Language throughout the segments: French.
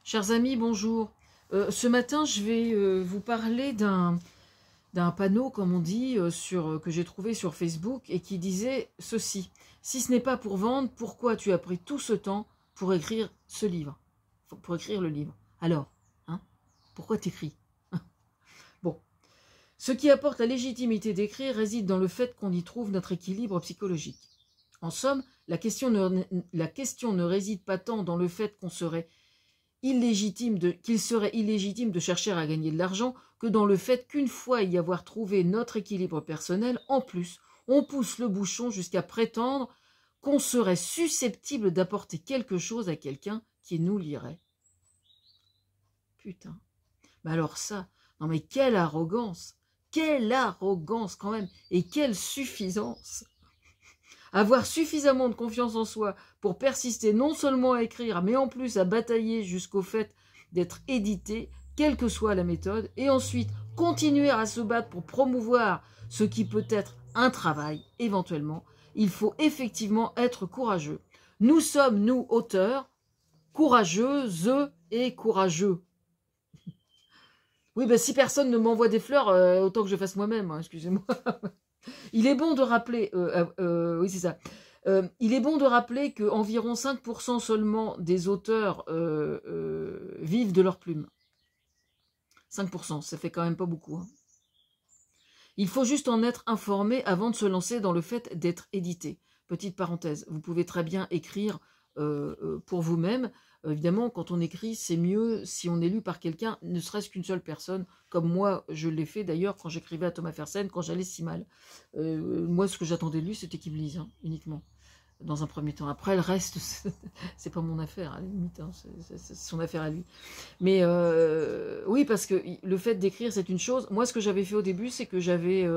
Chers amis, bonjour. Ce matin, je vais vous parler d'un panneau, comme on dit, que j'ai trouvé sur Facebook et qui disait ceci. Si ce n'est pas pour vendre, pourquoi tu as pris tout ce temps pour écrire ce livre? Pour écrire le livre. Alors, hein, pourquoi t'écris? Bon. Ce qui apporte la légitimité d'écrire réside dans le fait qu'on y trouve notre équilibre psychologique. En somme, la question ne réside pas tant dans le fait qu'il serait illégitime de chercher à gagner de l'argent que dans le fait qu'une fois y avoir trouvé notre équilibre personnel, en plus, on pousse le bouchon jusqu'à prétendre qu'on serait susceptible d'apporter quelque chose à quelqu'un qui nous lirait. Putain. Mais alors ça, non mais quelle arrogance quand même, et quelle suffisance! Avoir suffisamment de confiance en soi pour persister non seulement à écrire, mais en plus à batailler jusqu'au fait d'être édité, quelle que soit la méthode, et ensuite continuer à se battre pour promouvoir ce qui peut être un travail, éventuellement. Il faut effectivement être courageux. Nous sommes, nous, auteurs, courageuses et courageux. Oui, ben si personne ne m'envoie des fleurs, autant que je fasse moi-même, hein, excusez-moi. Il est bon de rappeler, oui c'est ça, il est bon de rappeler qu'environ 5% seulement des auteurs vivent de leur plume. 5%, ça fait quand même pas beaucoup. Hein. Il faut juste en être informé avant de se lancer dans le fait d'être édité. Petite parenthèse, vous pouvez très bien écrire pour vous-même. Évidemment, quand on écrit, c'est mieux si on est lu par quelqu'un, ne serait-ce qu'une seule personne, comme moi, je l'ai fait d'ailleurs quand j'écrivais à Thomas Fersen, quand j'allais si mal. Moi, ce que j'attendais de lui, c'était qu'il me lise, hein, uniquement, dans un premier temps. Après, le reste, c'est pas mon affaire, à la limite, hein, c'est son affaire à lui. Mais oui, parce que le fait d'écrire, c'est une chose. Moi, ce que j'avais fait au début, c'est que j'avais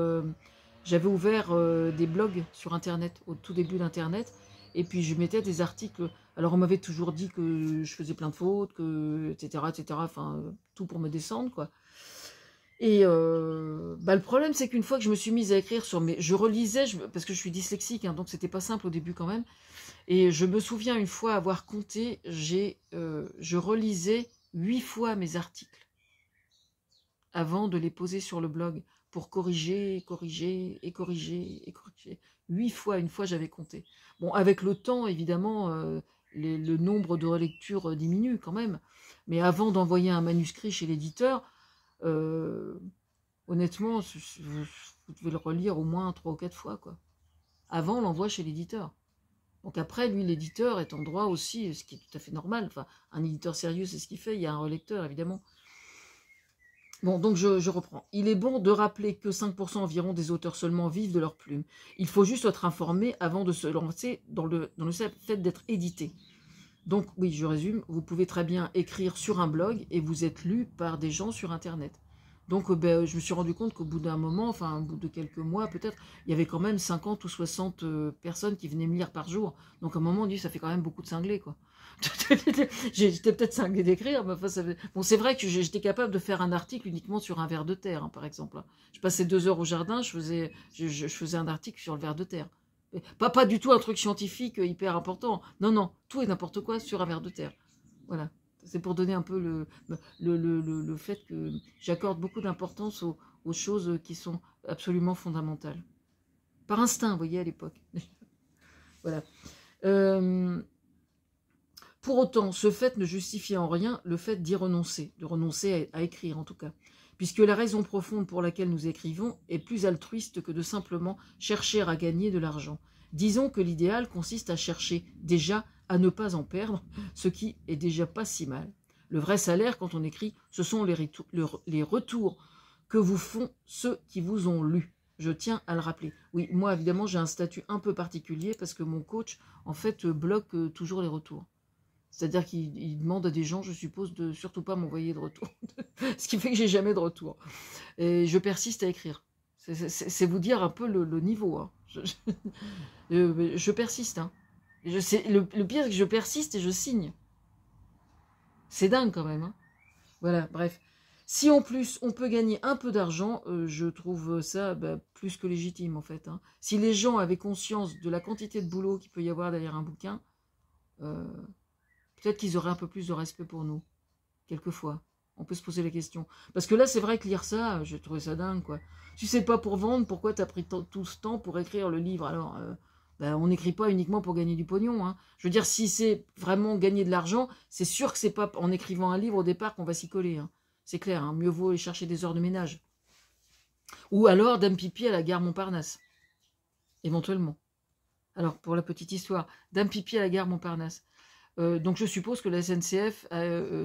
ouvert des blogs sur Internet, au tout début d'Internet, et puis je mettais des articles. Alors on m'avait toujours dit que je faisais plein de fautes, etc., enfin tout pour me descendre, quoi. Et le problème, c'est qu'une fois que je me suis mise à écrire je relisais, parce que je suis dyslexique, hein, donc c'était pas simple au début quand même. Et je me souviens une fois avoir compté, je relisais 8 fois mes articles avant de les poser sur le blog pour corriger. 8 fois, une fois j'avais compté. Bon, avec le temps, évidemment, le nombre de relectures diminue quand même. Mais avant d'envoyer un manuscrit chez l'éditeur, honnêtement, vous devez le relire au moins 3 ou 4 fois, quoi. Avant l'envoi chez l'éditeur. Donc après, lui, l'éditeur est en droit aussi, ce qui est tout à fait normal. Enfin, un éditeur sérieux, c'est ce qu'il fait. Il y a un relecteur, évidemment. Bon, donc je reprends. Il est bon de rappeler que 5% environ des auteurs seulement vivent de leur plume. Il faut juste être informé avant de se lancer dans le fait d'être édité. Donc oui, je résume, vous pouvez très bien écrire sur un blog et vous êtes lu par des gens sur Internet. Donc je me suis rendu compte qu'au bout d'un moment, enfin au bout de quelques mois peut-être, il y avait quand même 50 ou 60 personnes qui venaient me lire par jour. Donc à un moment, on dit, ça fait quand même beaucoup de cinglés, quoi. J'étais peut-être cinglé d'écrire, mais enfin, bon, c'est vrai que j'étais capable de faire un article uniquement sur un ver de terre, hein, par exemple. Je passais 2 heures au jardin, je faisais un article sur le ver de terre. Pas du tout un truc scientifique hyper important. Non, non, tout et n'importe quoi sur un ver de terre. Voilà. C'est pour donner un peu le fait que j'accorde beaucoup d'importance aux choses qui sont absolument fondamentales. Par instinct, vous voyez, à l'époque. Voilà. Pour autant, ce fait ne justifie en rien le fait d'y renoncer, de renoncer à écrire en tout cas, puisque la raison profonde pour laquelle nous écrivons est plus altruiste que de simplement chercher à gagner de l'argent. Disons que l'idéal consiste à chercher déjà à ne pas en perdre, ce qui est déjà pas si mal. Le vrai salaire, quand on écrit, ce sont les retours que vous font ceux qui vous ont lu. Je tiens à le rappeler. Oui, moi, évidemment, j'ai un statut un peu particulier parce que mon coach, en fait, bloque toujours les retours. C'est-à-dire qu'il demande à des gens, je suppose, de surtout pas m'envoyer de retour. Ce qui fait que j'ai jamais de retour. Et je persiste à écrire. C'est vous dire un peu le niveau. Hein. Je persiste. Hein. Le pire, c'est que je persiste et je signe. C'est dingue quand même. Hein. Voilà, bref. Si en plus on peut gagner un peu d'argent, je trouve ça plus que légitime en fait. Hein. Si les gens avaient conscience de la quantité de boulot qu'il peut y avoir derrière un bouquin, peut-être qu'ils auraient un peu plus de respect pour nous. quelquefois. On peut se poser la question. Parce que là, c'est vrai que lire ça, j'ai trouvé ça dingue, quoi. Si c'est pas pour vendre, pourquoi t'as pris tout ce temps pour écrire le livre? Alors, ben, on n'écrit pas uniquement pour gagner du pognon. Hein. Je veux dire, si c'est vraiment gagner de l'argent, c'est sûr que c'est pas en écrivant un livre au départ qu'on va s'y coller. Hein. C'est clair, hein. Mieux vaut aller chercher des heures de ménage. Ou alors Dame Pipi à la gare Montparnasse, éventuellement. Alors, pour la petite histoire, Dame Pipi à la gare Montparnasse. Donc, je suppose que la SNCF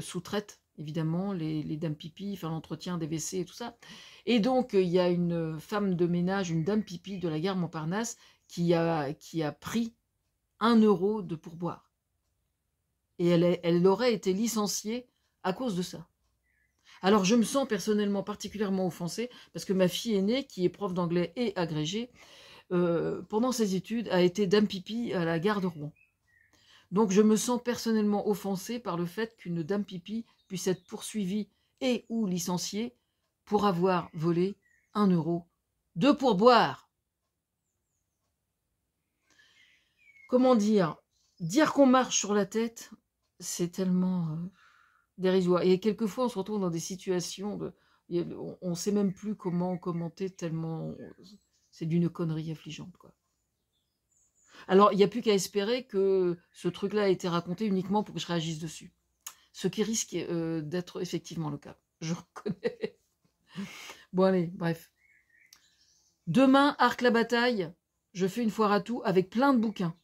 sous-traite évidemment les dames pipi, enfin l'entretien des WC et tout ça. Et donc il y a une femme de ménage, une dame pipi de la gare Montparnasse qui a pris 1 euro de pourboire. Et elle aurait été licenciée à cause de ça. Alors je me sens personnellement particulièrement offensée parce que ma fille aînée, qui est prof d'anglais et agrégée, pendant ses études a été dame pipi à la gare de Rouen. Donc je me sens personnellement offensée par le fait qu'une dame pipi puisse être poursuivie et ou licenciée pour avoir volé 1 euro de pourboire. Comment dire? Dire qu'on marche sur la tête, c'est tellement dérisoire. Et quelquefois, on se retrouve dans des situations, on ne sait même plus comment commenter tellement c'est d'une connerie affligeante, quoi. Alors, il n'y a plus qu'à espérer que ce truc-là a été raconté uniquement pour que je réagisse dessus. Ce qui risque d'être effectivement le cas. Je reconnais. Bon, allez, bref. Demain, Arc la bataille, je fais une foire à tout avec plein de bouquins.